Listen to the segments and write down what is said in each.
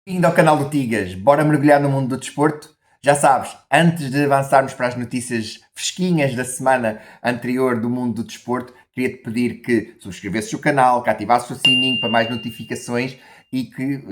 Bem-vindo ao canal do Tigas, bora mergulhar no mundo do desporto? Já sabes, antes de avançarmos para as notícias fresquinhas da semana anterior do mundo do desporto, queria-te pedir que subscrevesses o canal, que ativasses o sininho para mais notificações e que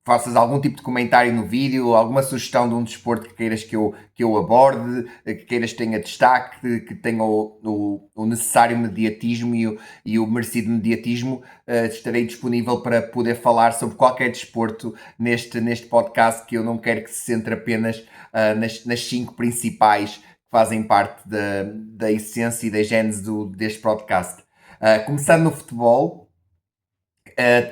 faças algum tipo de comentário no vídeo, alguma sugestão de um desporto que queiras que eu aborde, que queiras que tenha destaque, que tenha o necessário mediatismo e o merecido mediatismo. Estarei disponível para poder falar sobre qualquer desporto neste podcast, que eu não quero que se centre apenas nas cinco principais que fazem parte da essência e da gênese deste podcast. Começando no futebol,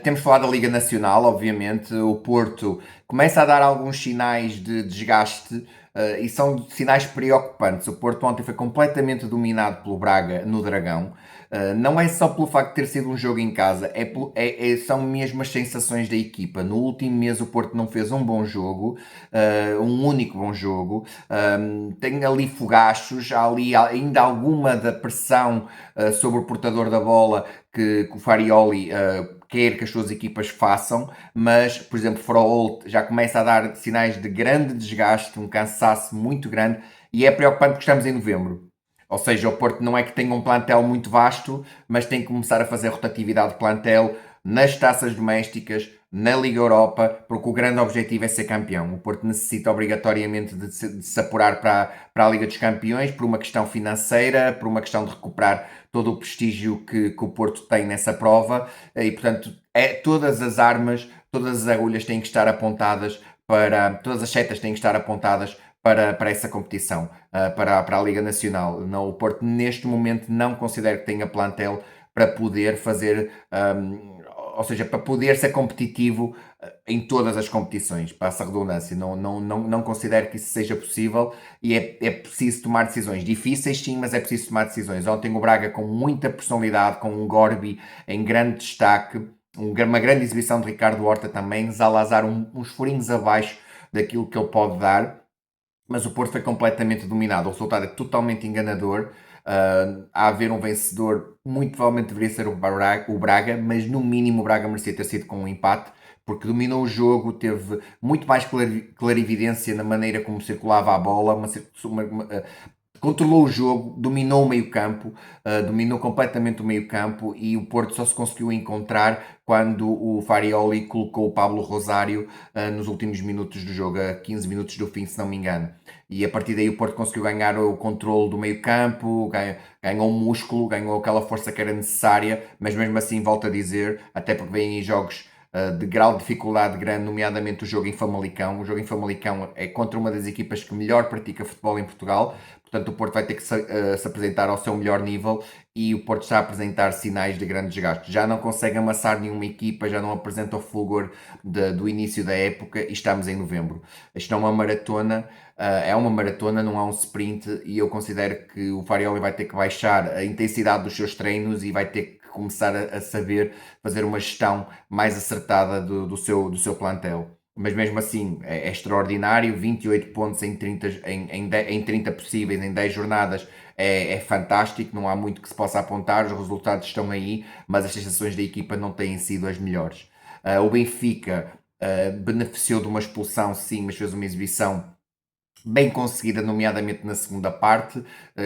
temos falado da Liga Nacional, obviamente. O Porto começa a dar alguns sinais de desgaste e são sinais preocupantes. O Porto ontem foi completamente dominado pelo Braga no Dragão. Não é só pelo facto de ter sido um jogo em casa, são mesmo as sensações da equipa. No último mês o Porto não fez um bom jogo, um único bom jogo. Tem ali fogachos, há ali ainda alguma da pressão sobre o portador da bola que o Farioli quer que as suas equipas façam, mas, por exemplo, Froholt já começa a dar sinais de grande desgaste, um cansaço muito grande, e é preocupante porque estamos em novembro. Ou seja, o Porto não é que tenha um plantel muito vasto, mas tem que começar a fazer rotatividade de plantel nas taças domésticas, na Liga Europa, porque o grande objetivo é ser campeão. O Porto necessita obrigatoriamente de se apurar para a Liga dos Campeões, por uma questão financeira, por uma questão de recuperar todo o prestígio que o Porto tem nessa prova, e portanto todas as armas, todas as agulhas têm que estar apontadas todas as setas têm que estar apontadas para essa competição, para a Liga Nacional. Não, o Porto neste momento não considera que tenha plantel para poder fazer, ou seja, para poder ser competitivo em todas as competições, passa a redundância. Não considero que isso seja possível e é preciso tomar decisões difíceis, sim, mas é preciso tomar decisões. Ontem o Braga, com muita personalidade, com um Gorbi em grande destaque, uma grande exibição de Ricardo Horta também, Zalazar uns furinhos abaixo daquilo que ele pode dar, mas o Porto foi completamente dominado. O resultado é totalmente enganador. A haver um vencedor, muito provavelmente deveria ser o Braga, mas no mínimo o Braga merecia ter sido com um empate, porque dominou o jogo, teve muito mais clarividência na maneira como circulava a bola, controlou o jogo, dominou o meio-campo, dominou completamente o meio-campo, e o Porto só se conseguiu encontrar quando o Farioli colocou o Pablo Rosário nos últimos minutos do jogo, a 15 minutos do fim, se não me engano. E a partir daí o Porto conseguiu ganhar o controle do meio-campo, ganhou músculo, ganhou aquela força que era necessária, mas mesmo assim, volto a dizer, até porque vêm em jogos de grau de dificuldade grande, nomeadamente o jogo em Famalicão. O jogo em Famalicão é contra uma das equipas que melhor pratica futebol em Portugal, portanto o Porto vai ter que se apresentar ao seu melhor nível, e o Porto está a apresentar sinais de grande desgaste. Já não consegue amassar nenhuma equipa, já não apresenta o fulgor do início da época, e estamos em novembro. Isto é uma maratona, não é um sprint, e eu considero que o Farioli vai ter que baixar a intensidade dos seus treinos e vai ter que começar a saber fazer uma gestão mais acertada do seu plantel. Mas mesmo assim é extraordinário. 28 pontos em 30 possíveis, em 10 jornadas, é fantástico. Não há muito que se possa apontar, os resultados estão aí, mas as sensações da equipa não têm sido as melhores. O Benfica beneficiou de uma expulsão, sim, mas fez uma exibição bem conseguida, nomeadamente na segunda parte.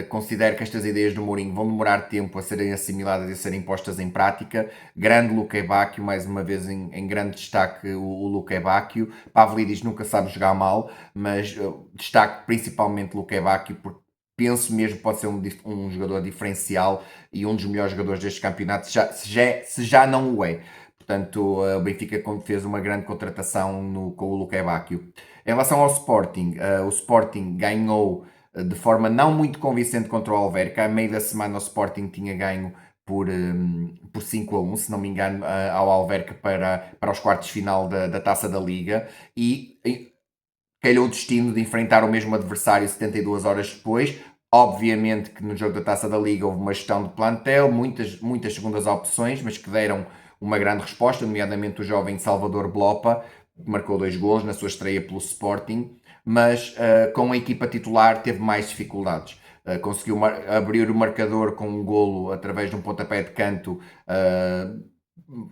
Considero que estas ideias do Mourinho vão demorar tempo a serem assimiladas e a serem postas em prática. Grande Luque Bacchio, mais uma vez em grande destaque o Luque Bacchio. Pavlidis nunca sabe jogar mal, mas destaque principalmente Luque Bacchio, porque penso mesmo que pode ser um jogador diferencial e um dos melhores jogadores deste campeonato, se já não o é. Portanto, o Benfica fez uma grande contratação com o Luque Bacchio. Em relação ao Sporting, o Sporting ganhou de forma não muito convincente contra o Alverca. A meio da semana o Sporting tinha ganho por 5-1, se não me engano, ao Alverca para os quartos de final da Taça da Liga, e calhou o destino de enfrentar o mesmo adversário 72 horas depois. Obviamente que no jogo da Taça da Liga houve uma gestão de plantel, muitas segundas opções, mas que deram uma grande resposta, nomeadamente o jovem Salvador Blopa, que marcou 2 gols na sua estreia pelo Sporting, mas com a equipa titular teve mais dificuldades. Conseguiu abrir o marcador com um golo através de um pontapé de canto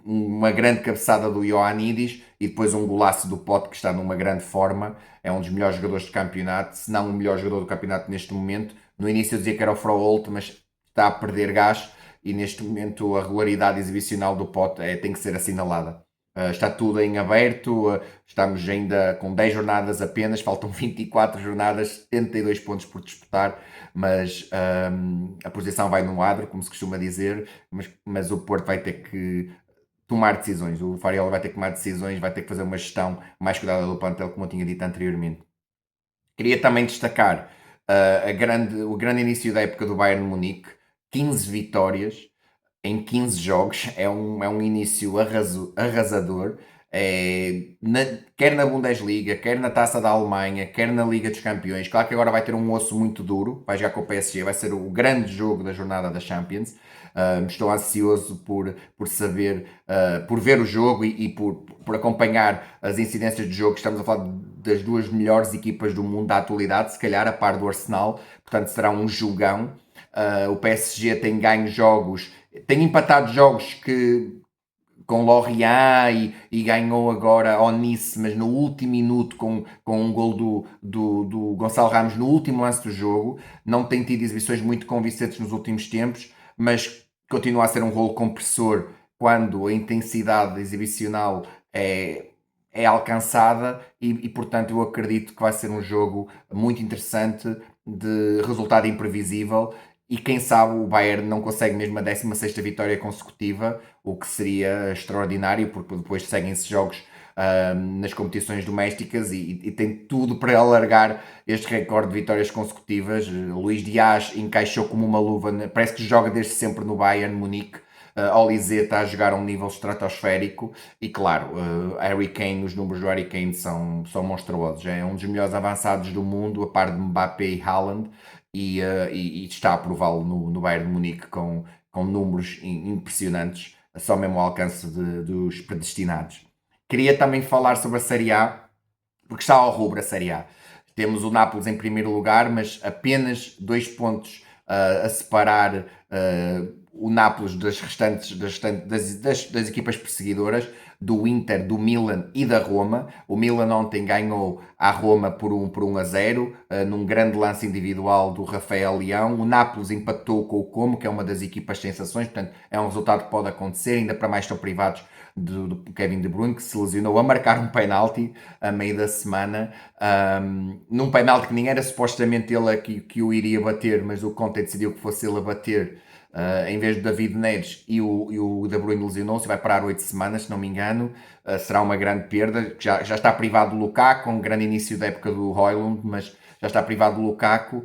uma grande cabeçada do Ioannidis e depois um golaço do Pote, que está numa grande forma, é um dos melhores jogadores do campeonato, se não o melhor jogador do campeonato neste momento. No início eu dizia que era o Froholt, mas está a perder gás e neste momento a regularidade exibicional do Pote tem que ser assinalada. Está tudo em aberto, estamos ainda com 10 jornadas apenas, faltam 24 jornadas, 72 pontos por disputar, mas a posição vai no adro, como se costuma dizer, mas o Porto vai ter que tomar decisões. O Fariola vai ter que tomar decisões, vai ter que fazer uma gestão mais cuidada do plantel, como eu tinha dito anteriormente. Queria também destacar o grande início da época do Bayern de Munique, 15 vitórias em 15 jogos, é um início arrasador. Quer na Bundesliga, quer na Taça da Alemanha, quer na Liga dos Campeões. Claro que agora vai ter um osso muito duro, vai jogar com o PSG, vai ser o grande jogo da jornada da Champions. Estou ansioso por saber, por ver o jogo e por acompanhar as incidências do jogo. Estamos a falar das duas melhores equipas do mundo da atualidade, se calhar a par do Arsenal, portanto será um jogão. O PSG tem ganho jogos, tem empatado jogos com Lorient e ganhou agora ao Nice, mas no último minuto com um gol do Gonçalo Ramos no último lance do jogo. Não tem tido exibições muito convincentes nos últimos tempos, mas continua a ser um gol compressor quando a intensidade exibicional é alcançada e, portanto eu acredito que vai ser um jogo muito interessante, de resultado imprevisível, e quem sabe o Bayern não consegue mesmo a 16ª vitória consecutiva, o que seria extraordinário, porque depois seguem-se jogos nas competições domésticas e tem tudo para alargar este recorde de vitórias consecutivas. Luís Dias encaixou como uma luva, parece que joga desde sempre no Bayern Munique. Olise está a jogar a um nível estratosférico e, claro, Harry Kane, os números do Harry Kane são monstruosos. É um dos melhores avançados do mundo, a par de Mbappé e Haaland, e está a prová-lo no Bayern de Munique com números impressionantes, só mesmo ao alcance dos predestinados. Queria também falar sobre a Série A, porque está ao rubro a Série A. Temos o Nápoles em primeiro lugar, mas apenas 2 pontos a separar o Nápoles das equipas perseguidoras, do Inter, do Milan e da Roma. O Milan ontem ganhou a Roma por 1-0, num grande lance individual do Rafael Leão. O Nápoles empatou com o Como, que é uma das equipas sensações, portanto é um resultado que pode acontecer, ainda para mais estão privados do Kevin De Bruyne, que se lesionou a marcar um penalti a meio da semana, num penalti que nem era supostamente ele que o iria bater, mas o Conte decidiu que fosse ele a bater, em vez do David Neres, e o De Bruyne lesionou-se, vai parar 8 semanas, se não me engano. Será uma grande perda. Já está privado do Lukaku, um grande início da época do Højlund, mas já está privado do Lukaku.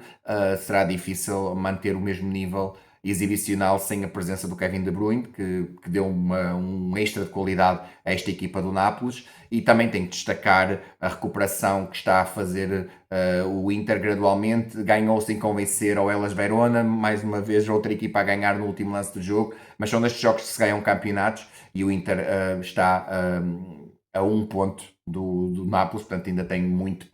Será difícil manter o mesmo nível exibicional sem a presença do Kevin De Bruyne, que deu um extra de qualidade a esta equipa do Nápoles. E também tem que destacar a recuperação que está a fazer o Inter gradualmente. Ganhou sem convencer ao Hellas Verona, mais uma vez outra equipa a ganhar no último lance do jogo, mas são destes jogos que se ganham campeonatos e o Inter está a ponto do Nápoles, portanto ainda tem muita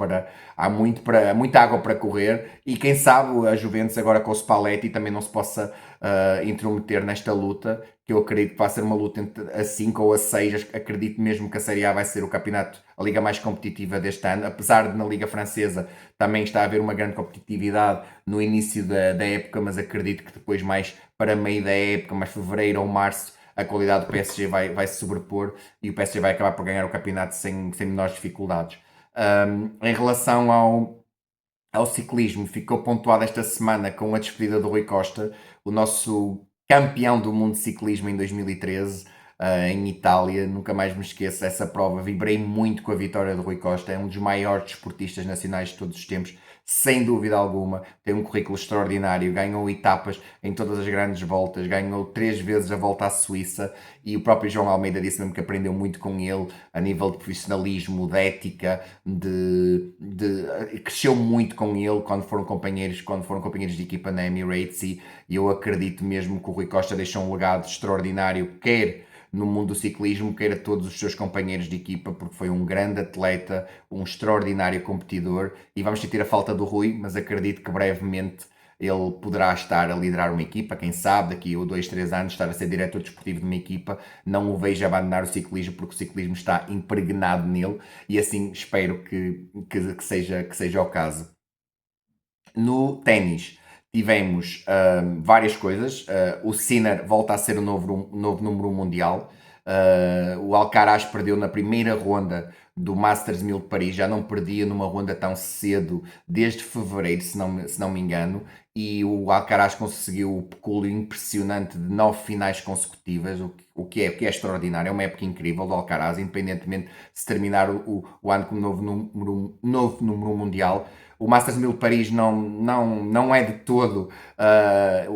água para correr, e quem sabe a Juventus agora com o Spalletti também não se possa intrometer nesta luta, que eu acredito que vai ser uma luta entre a 5 ou a 6. Acredito mesmo que a Série A vai ser o campeonato, a liga mais competitiva deste ano, apesar de na Liga Francesa também está a haver uma grande competitividade no início da época, mas acredito que depois mais para meio da época, mais fevereiro ou março, a qualidade do PSG vai se sobrepor e o PSG vai acabar por ganhar o campeonato sem menores dificuldades. Em relação ao ciclismo, ficou pontuado esta semana com a despedida do Rui Costa, o nosso campeão do mundo de ciclismo em 2013, em Itália. Nunca mais me esqueço dessa prova. Vibrei muito com a vitória do Rui Costa. É um dos maiores desportistas nacionais de todos os tempos, sem dúvida alguma. Tem um currículo extraordinário. Ganhou etapas em todas as grandes voltas. Ganhou 3 vezes a volta à Suíça. E o próprio João Almeida disse mesmo que aprendeu muito com ele, a nível de profissionalismo, de ética, cresceu muito com ele quando foram companheiros de equipa na Emirates, e eu acredito mesmo que o Rui Costa deixou um legado extraordinário, quer no mundo do ciclismo, quer a todos os seus companheiros de equipa, porque foi um grande atleta, um extraordinário competidor, e vamos sentir a falta do Rui, mas acredito que brevemente ele poderá estar a liderar uma equipa, quem sabe, daqui a 2, 3 anos, estar a ser diretor desportivo de uma equipa. Não o vejo abandonar o ciclismo, porque o ciclismo está impregnado nele, e assim espero que seja o caso. No ténis, tivemos várias coisas. O Sinner volta a ser o novo número 1 mundial. O Alcaraz perdeu na primeira ronda do Masters 1000 de Paris, já não perdia numa ronda tão cedo desde fevereiro, se não me engano, e o Alcaraz conseguiu o pecúlio impressionante de 9 finais consecutivas, o que é extraordinário, é uma época incrível do Alcaraz, independentemente de se terminar o ano como novo número 1 mundial. O Masters 1000 de Paris não é de todo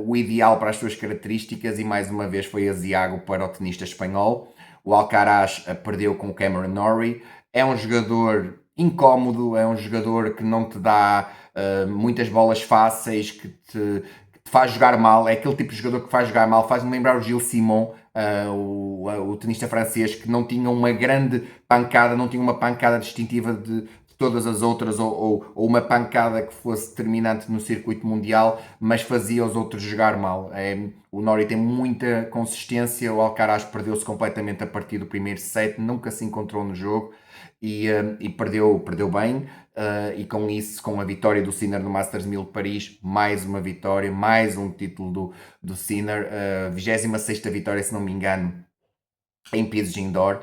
o ideal para as suas características, e mais uma vez foi aziago para o tenista espanhol. O Alcaraz perdeu com o Cameron Norrie. É um jogador incómodo, é um jogador que não te dá muitas bolas fáceis, que te faz jogar mal. É aquele tipo de jogador que faz jogar mal. Faz-me lembrar o Gilles Simon, o tenista francês, que não tinha uma grande pancada, não tinha uma pancada distintiva de todas as outras, ou uma pancada que fosse determinante no circuito mundial, mas fazia os outros jogar mal. O Norrie tem muita consistência, o Alcaraz perdeu-se completamente a partir do primeiro set, nunca se encontrou no jogo, e perdeu bem. E com isso, com a vitória do Sinner no Masters 1000 de Paris, mais uma vitória, mais um título do Sinner, 26ª vitória, se não me engano, em pisos indoor,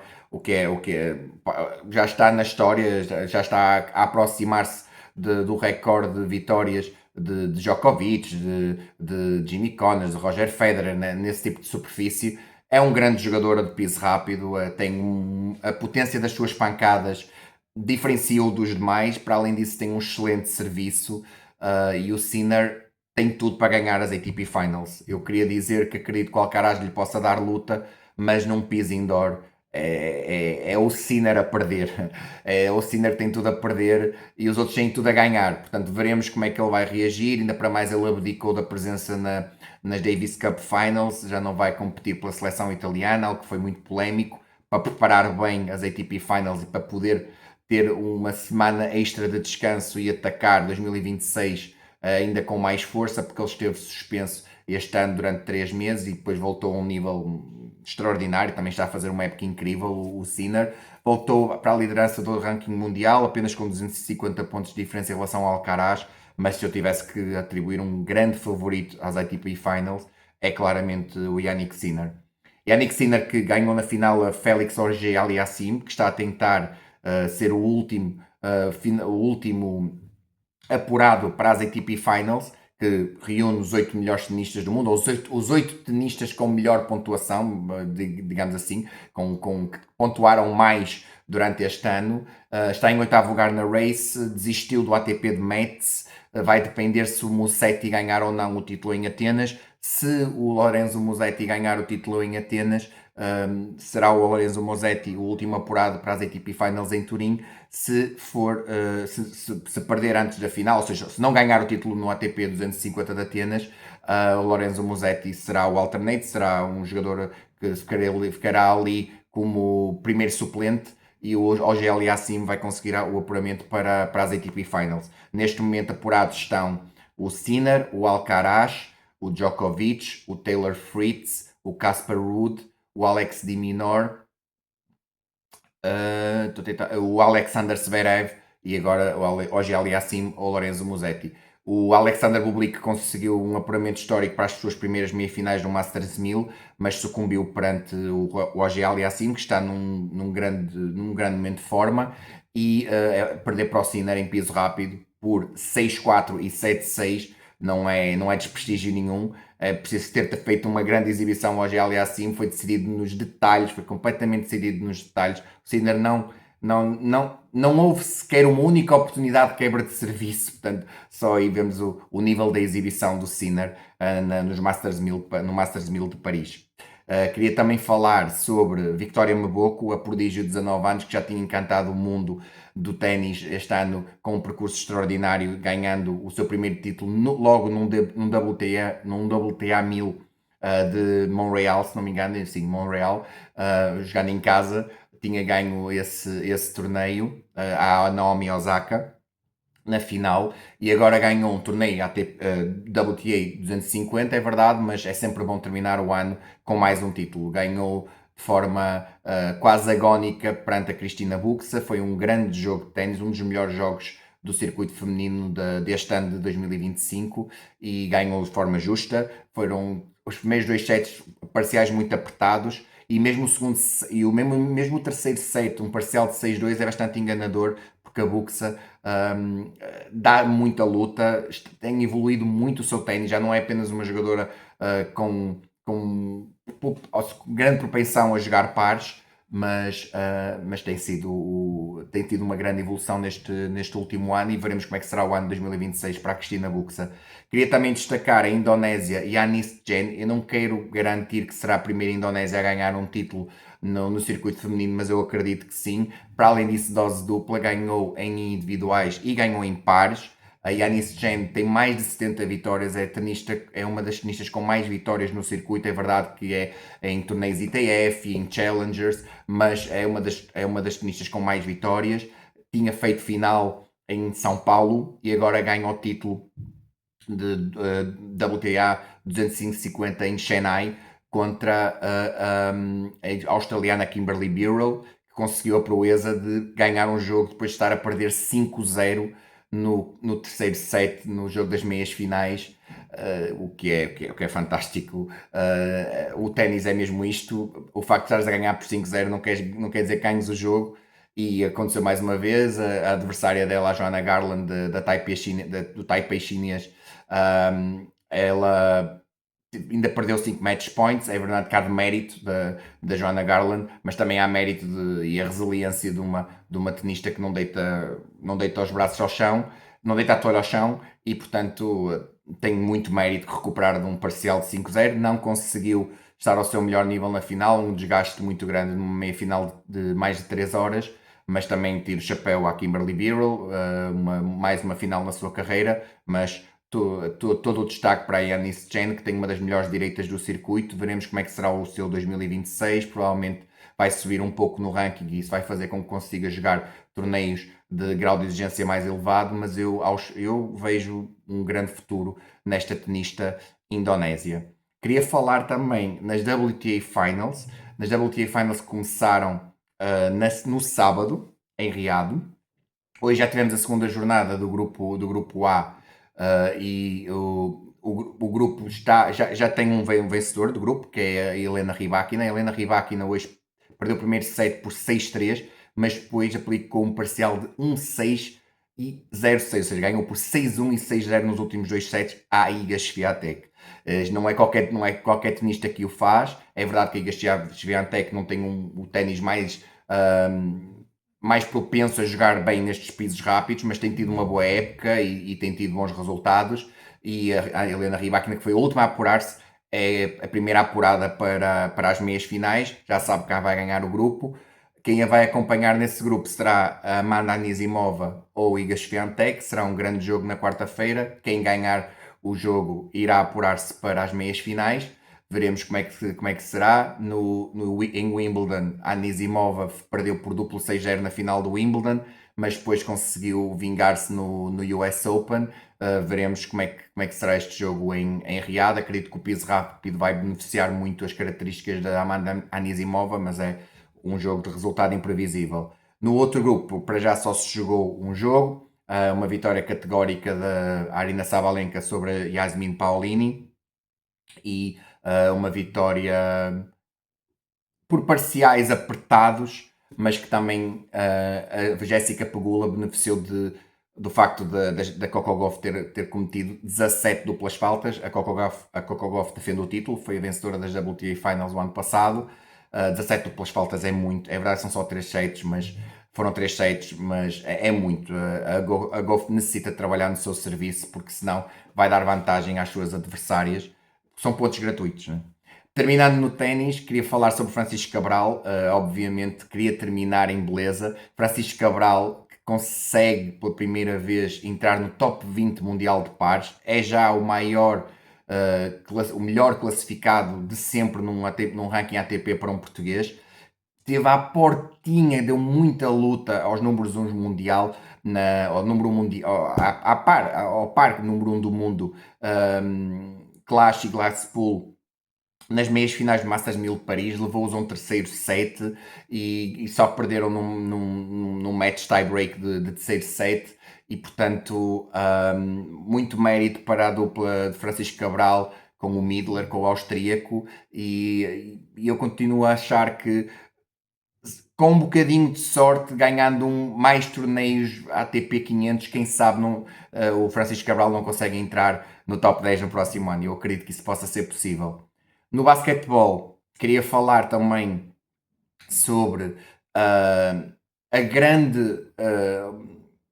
já está na história, já está a aproximar-se do recorde de vitórias de Djokovic, de Jimmy Connors, de Roger Federer, né, nesse tipo de superfície. É um grande jogador de piso rápido, a potência das suas pancadas diferencia-o dos demais. Para além disso, tem um excelente serviço, e o Sinner tem tudo para ganhar as ATP Finals. Eu queria dizer que acredito que o Alcaraz lhe possa dar luta, mas num piso indoor é o Sinner a perder. É o Sinner que tem tudo a perder e os outros têm tudo a ganhar. Portanto, veremos como é que ele vai reagir. Ainda para mais, ele abdicou da presença nas Davis Cup Finals, já não vai competir pela seleção italiana, algo que foi muito polémico, para preparar bem as ATP Finals e para poder ter uma semana extra de descanso e atacar 2026 ainda com mais força, porque ele esteve suspenso este ano durante 3 meses e depois voltou a um nível extraordinário. Também está a fazer uma época incrível o Sinner. Voltou para a liderança do ranking mundial, apenas com 250 pontos de diferença em relação ao Alcaraz, mas se eu tivesse que atribuir um grande favorito às ATP Finals, é claramente o Yannick Sinner. Yannick Sinner, que ganhou na final a Félix Auger-Aliassime, que está a tentar ser o último apurado para as ATP Finals, que reúne os 8 melhores tenistas do mundo, ou os 8 tenistas com melhor pontuação, digamos assim, que pontuaram mais durante este ano. Está em 8º lugar na race, desistiu do ATP de Metz. Vai depender se o Musetti ganhar ou não o título em Atenas. Se o Lorenzo Musetti ganhar o título em Atenas, será o Lorenzo Musetti o último apurado para as ATP Finals em Turim. Se perder antes da final, ou seja, se não ganhar o título no ATP 250 de Atenas, o Lorenzo Musetti será o alternate, será um jogador que ficará ali como primeiro suplente, e o OGL Assim vai conseguir o apuramento para as ATP Finals. Neste momento apurados estão o Sinner, o Alcaraz, o Djokovic, o Taylor Fritz, o Casper Ruud, o Alex de Minaur, o Alexander Zverev e agora hoje Aliassim ou Lorenzo Musetti. O Alexander Bublik conseguiu um apuramento histórico para as suas primeiras meias-finais no Masters 1000, mas sucumbiu perante o OG Aliassim, que está num grande momento de forma, e perder para o Sinner em piso rápido por 6-4 e 7-6 não é desprestígio nenhum. É preciso ter feito uma grande exibição hoje, aliás, sim, foi decidido nos detalhes, foi completamente decidido nos detalhes. O Sinner não houve sequer uma única oportunidade de quebra de serviço, portanto, só aí vemos o nível da exibição do Sinner no Masters 1000 de Paris. Queria também falar sobre Victoria Mboko, a prodígio de 19 anos, que já tinha encantado o mundo do ténis este ano com um percurso extraordinário, ganhando o seu primeiro título logo num WTA 1000 de Montreal, se não me engano, sim, Montreal, jogando em casa. Tinha ganho esse torneio à Naomi Osaka. na final, e agora ganhou um torneio WTA 250, é verdade, mas é sempre bom terminar o ano com mais um título. Ganhou de forma quase agónica perante a Cristina Buxa, foi um grande jogo de ténis, um dos melhores jogos do circuito feminino deste ano de 2025, e ganhou de forma justa. Foram os primeiros dois sets parciais muito apertados, e mesmo o segundo e mesmo o terceiro set, um parcial de 6-2, é bastante enganador, porque a Buxa dá muita luta, tem evoluído muito o seu ténis, já não é apenas uma jogadora com grande propensão a jogar pares, mas tem tido uma grande evolução neste último ano, e veremos como é que será o ano de 2026 para a Cristina Buxa. Queria também destacar a Indonésia e a Anis Jen. Eu não quero garantir que será a primeira Indonésia a ganhar um título no circuito feminino, mas eu acredito que sim. Para além disso, dose dupla, ganhou em individuais e ganhou em pares. A Yanis Chen tem mais de 70 vitórias, é uma das tenistas com mais vitórias no circuito. É verdade que é em torneios ITF e em Challengers, mas é uma das tenistas com mais vitórias. Tinha feito final em São Paulo e agora ganha o título de WTA 250 em Chennai contra a australiana Kimberly Birrell, que conseguiu a proeza de ganhar um jogo depois de estar a perder 5-0 no terceiro set, no jogo das meias finais, o que é fantástico. O ténis é mesmo isto, o facto de estares a ganhar por 5-0 não quer dizer que ganhes o jogo, e aconteceu mais uma vez. A adversária dela, a Joanna Garland, do Taipei chinês, ela ainda perdeu 5 match points. É verdade que há de mérito da Joanna Garland, mas também há mérito e a resiliência de uma tenista que não deita os braços ao chão, não deita a toalha ao chão, e portanto tem muito mérito recuperar de um parcial de 5-0. Não conseguiu estar ao seu melhor nível na final, um desgaste muito grande numa meia final de mais de 3 horas, mas também tiro o chapéu à Kimberly Birrell, mais uma final na sua carreira, mas todo o destaque para a Yanis Chen, que tem uma das melhores direitas do circuito. Veremos como é que será o seu 2026, provavelmente vai subir um pouco no ranking, e isso vai fazer com que consiga jogar torneios de grau de exigência mais elevado, mas eu vejo um grande futuro nesta tenista indonésia. Queria falar também nas WTA Finals. Nas WTA Finals que começaram no sábado, em Riad. Hoje já tivemos a segunda jornada do grupo A, e o grupo já tem um vencedor do grupo, que é a Helena Rybakina. A Helena Rybakina hoje perdeu o primeiro set por 6-3, mas depois aplicou um parcial de 1-6 e 0-6, ou seja, ganhou por 6-1 e 6-0 nos últimos dois sets à Iga Swiatek. Não é qualquer tenista que o faz. É verdade que a Iga Swiatek não tem o ténis mais propenso a jogar bem nestes pisos rápidos, mas tem tido uma boa época e tem tido bons resultados. E a Helena Rybakina, que foi a última a apurar-se, é a primeira apurada para as meias finais. Já sabe quem vai ganhar o grupo. Quem a vai acompanhar nesse grupo será a Amanda Anisimova ou Iga Swiatek. Será um grande jogo na quarta-feira. Quem ganhar o jogo irá apurar-se para as meias finais. Veremos como é que será. Em Wimbledon, a Anisimova perdeu por duplo 6-0 na final do Wimbledon, mas depois conseguiu vingar-se no US Open. Veremos como é que será este jogo em Riad. Acredito que o piso rápido vai beneficiar muito as características da Amanda Anisimova, mas é um jogo de resultado imprevisível. No outro grupo, para já só se jogou um jogo, uma vitória categórica da Aryna Sabalenka sobre a Yasmin Paolini, e uma vitória por parciais apertados, mas que também a Jéssica Pegula beneficiou do facto da Coco Gauff ter cometido 17 duplas faltas. A Coco Gauff defende o título, foi a vencedora das WTA Finals o ano passado. 17 duplas faltas é muito, é verdade, são só 3 sets, mas foram 3 sets, mas é muito. A Gauff necessita trabalhar no seu serviço, porque senão vai dar vantagem às suas adversárias. São pontos gratuitos, né? Terminando no ténis, queria falar sobre Francisco Cabral. Obviamente, queria terminar em beleza. Francisco Cabral, que consegue pela primeira vez entrar no top 20 mundial de pares, é já o melhor classificado de sempre num ranking ATP para um português. esteve à portinha, deu muita luta aos números 1 mundial, ao número 1 mundial, ao par número 1 do mundo, Clash e Glasspool, nas meias finais do Masters 1000 de Paris, levou-os a um terceiro set e só perderam num match tie-break de terceiro set e, portanto, muito mérito para a dupla de Francisco Cabral com o Midler, com o austríaco, e eu continuo a achar que com um bocadinho de sorte, ganhando mais torneios ATP 500, quem sabe o Francisco Cabral não consegue entrar no top 10 no próximo ano. Eu acredito que isso possa ser possível. No basquetebol, queria falar também sobre a grande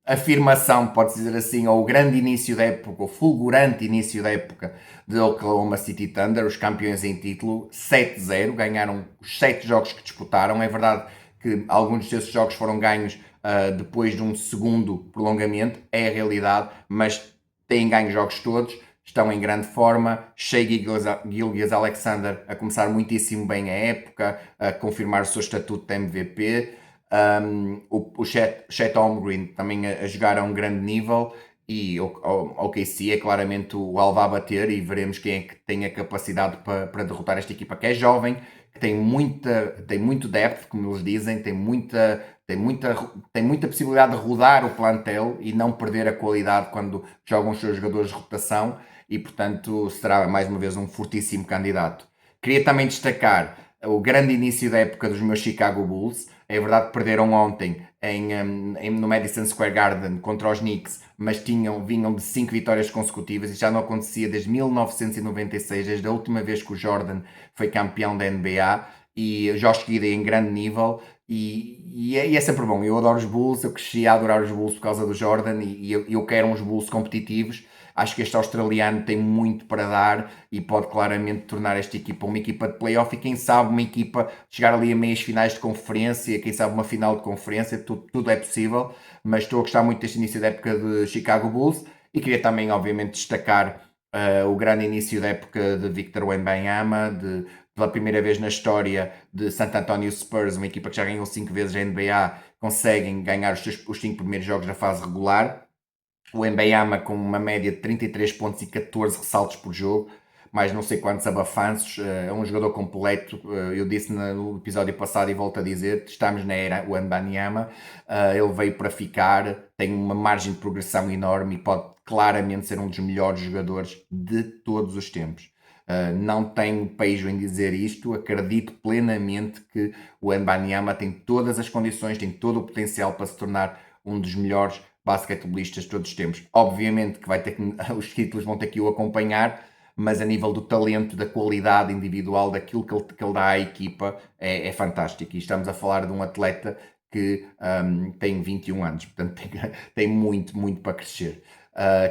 afirmação, pode-se dizer assim, ou o grande início da época, o fulgurante início da época de Oklahoma City Thunder, os campeões em título, 7-0, ganharam os 7 jogos que disputaram. É verdade que alguns desses jogos foram ganhos depois de um segundo prolongamento, é a realidade, mas têm ganho jogos todos, estão em grande forma. Shai Gilgeous-Alexander a começar muitíssimo bem a época, a confirmar o seu estatuto de MVP. O Chet Holmgren também a jogar a um grande nível, e o OKC é claramente o alvo a bater, e veremos quem é que tem a capacidade para derrotar esta equipa que é jovem, que tem muito depth, como eles dizem, tem muita possibilidade de rodar o plantel e não perder a qualidade quando jogam os seus jogadores de rotação, e portanto será mais uma vez um fortíssimo candidato. Queria também destacar o grande início da época dos meus Chicago Bulls. É verdade que perderam ontem no Madison Square Garden contra os Knicks, mas vinham de 5 vitórias consecutivas, e já não acontecia desde 1996, desde a última vez que o Jordan foi campeão da NBA, e o Josh Giddey em grande nível, e é sempre bom. Eu adoro os Bulls, eu cresci a adorar os Bulls por causa do Jordan, e eu quero uns Bulls competitivos. Acho que este australiano tem muito para dar e pode claramente tornar esta equipa uma equipa de playoff, e quem sabe uma equipa chegar ali a meias finais de conferência, quem sabe uma final de conferência, tudo é possível. Mas estou a gostar muito deste início da época de Chicago Bulls, e queria também obviamente destacar o grande início da época de Victor Wembanyama, pela primeira vez na história de San Antonio Spurs, uma equipa que já ganhou 5 vezes a NBA, conseguem ganhar os 5 primeiros jogos da fase regular. O Mbeyama com uma média de 33 pontos e 14 ressaltos por jogo, mais não sei quantos abafanços, é um jogador completo. Eu disse no episódio passado e volto a dizer, estamos na era o Mbanyama, ele veio para ficar, tem uma margem de progressão enorme e pode claramente ser um dos melhores jogadores de todos os tempos. Não tenho pejo em dizer isto, acredito plenamente que o Mbanyama tem todas as condições, tem todo o potencial para se tornar um dos melhores basquetebolistas de todos os tempos. Obviamente que os títulos vão ter que o acompanhar, mas a nível do talento, da qualidade individual, daquilo que ele dá à equipa, é fantástico. E estamos a falar de um atleta que tem 21 anos, portanto tem muito, muito para crescer.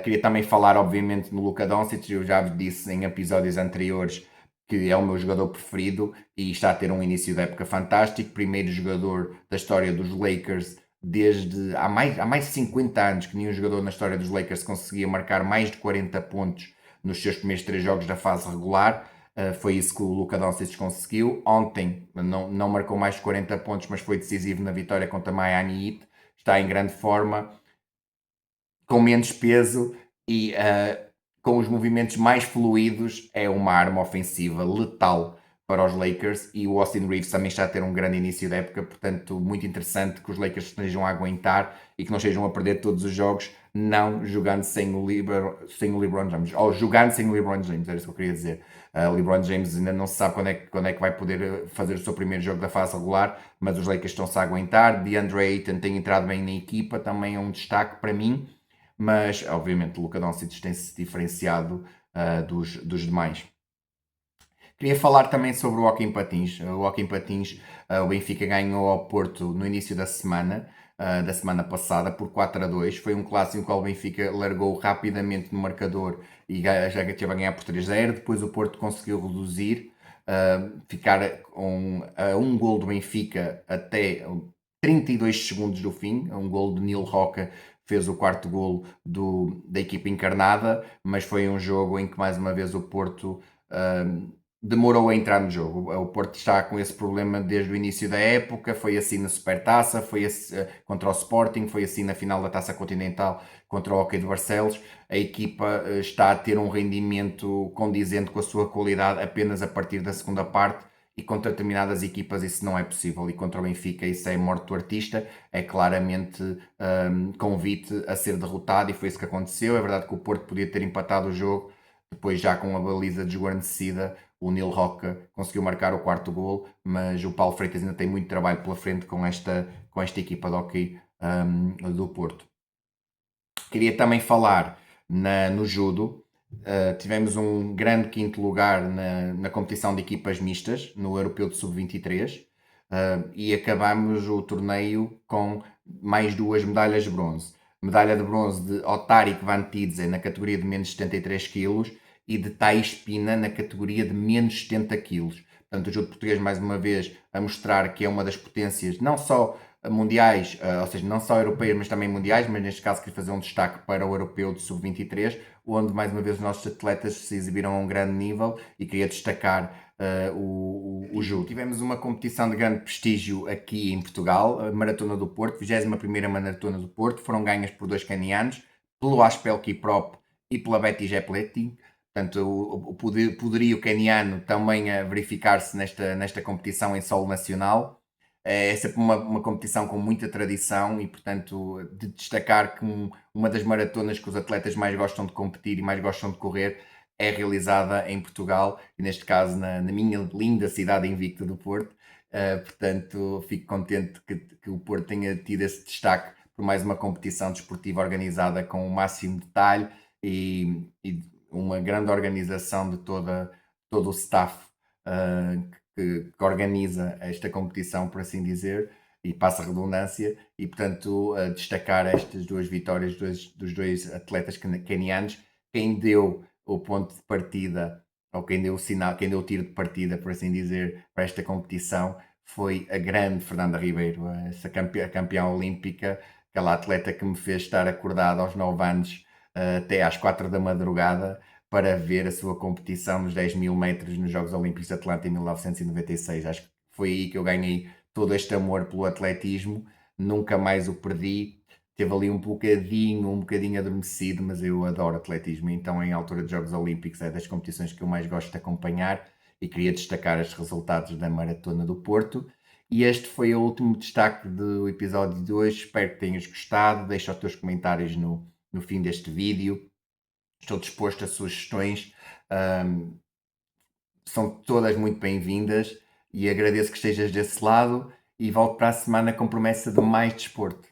Queria também falar, obviamente, no Luka Doncic. Eu já vos disse em episódios anteriores que é o meu jogador preferido e está a ter um início de época fantástico. Primeiro jogador da história dos Lakers desde há mais de 50 anos, que nenhum jogador na história dos Lakers conseguia marcar mais de 40 pontos nos seus primeiros 3 jogos da fase regular. Foi isso que o Luka Doncic conseguiu. Ontem não marcou mais de 40 pontos, mas foi decisivo na vitória contra a Miami Heat. Está em grande forma, com menos peso e com os movimentos mais fluidos. É uma arma ofensiva letal para os Lakers, e o Austin Reeves também está a ter um grande início da época, portanto muito interessante que os Lakers estejam a aguentar e que não estejam a perder todos os jogos, não jogando sem o LeBron James, ou jogando sem o LeBron James, era isso que eu queria dizer. O LeBron James ainda não se sabe quando é que vai poder fazer o seu primeiro jogo da fase regular, mas os Lakers estão-se a aguentar. DeAndre Ayton tem entrado bem na equipa, também é um destaque para mim, mas obviamente o Luka Doncic tem-se diferenciado dos demais. Queria falar também sobre o Hockey em Patins. O Hockey em Patins, o Benfica ganhou ao Porto no início da semana passada, por 4-2. Foi um clássico em qual o Benfica largou rapidamente no marcador e já teve a ganhar por 3-0. Depois o Porto conseguiu reduzir, ficar a um gol do Benfica até 32 segundos do fim. Um gol de Neil Roca fez o quarto gol da equipa encarnada, mas foi um jogo em que mais uma vez o Porto demorou a entrar no jogo. O Porto está com esse problema desde o início da época, foi assim na Supertaça, foi assim, contra o Sporting, foi assim na final da Taça Continental contra o Hockey de Barcelos. A equipa está a ter um rendimento condizente com a sua qualidade apenas a partir da segunda parte, e contra determinadas equipas isso não é possível, e contra o Benfica isso é morte do artista, é claramente convite a ser derrotado, e foi isso que aconteceu. É verdade que o Porto podia ter empatado o jogo, depois já com a baliza desguarnecida o Neil Roca conseguiu marcar o quarto gol, mas o Paulo Freitas ainda tem muito trabalho pela frente com esta equipa de hockey do Porto. Queria também falar no judo. Tivemos um grande quinto lugar na competição de equipas mistas, no Europeu de Sub-23, e acabamos o torneio com mais duas medalhas de bronze. Medalha de bronze de Otarik Van Tidze na categoria de menos 73 kg e de Thais Pina na categoria de menos 70 kg. Portanto, o judo português, mais uma vez, a mostrar que é uma das potências, não só mundiais, ou seja, não só europeias, mas também mundiais, mas neste caso queria fazer um destaque para o europeu de sub-23, onde mais uma vez os nossos atletas se exibiram a um grande nível, e queria destacar o judo. Tivemos uma competição de grande prestígio aqui em Portugal, a Maratona do Porto, 21ª Maratona do Porto, foram ganhas por dois canianos, pelo Aspel Kiprop e pela Betty Jepletti. Portanto, o poderio caniano também a verificar-se nesta competição em solo nacional. É sempre uma competição com muita tradição, e, portanto, de destacar que uma das maratonas que os atletas mais gostam de competir e mais gostam de correr é realizada em Portugal, e neste caso na minha linda cidade invicta do Porto. Portanto, fico contente que o Porto tenha tido esse destaque por mais uma competição desportiva organizada com o máximo detalhe, e uma grande organização de todo o staff que organiza esta competição, por assim dizer, e passa a redundância, e portanto destacar estas duas vitórias dos dois atletas canianos. Quem deu o ponto de partida, ou quem deu o sinal, quem deu o tiro de partida, por assim dizer, para esta competição foi a grande Fernanda Ribeiro, essa campeã olímpica, aquela atleta que me fez estar acordado aos 9 anos até às 4 da madrugada para ver a sua competição nos 10 mil metros nos Jogos Olímpicos de Atlanta em 1996. Acho que foi aí que eu ganhei todo este amor pelo atletismo, nunca mais o perdi. Teve ali um bocadinho adormecido, mas eu adoro atletismo, então em altura de Jogos Olímpicos é das competições que eu mais gosto de acompanhar, e queria destacar os resultados da Maratona do Porto. E este foi o último destaque do episódio de hoje. Espero que tenhas gostado. Deixa os teus comentários no fim deste vídeo. Estou disposto a sugestões, são todas muito bem-vindas, e agradeço que estejas desse lado, e volto para a semana com promessa de mais desporto.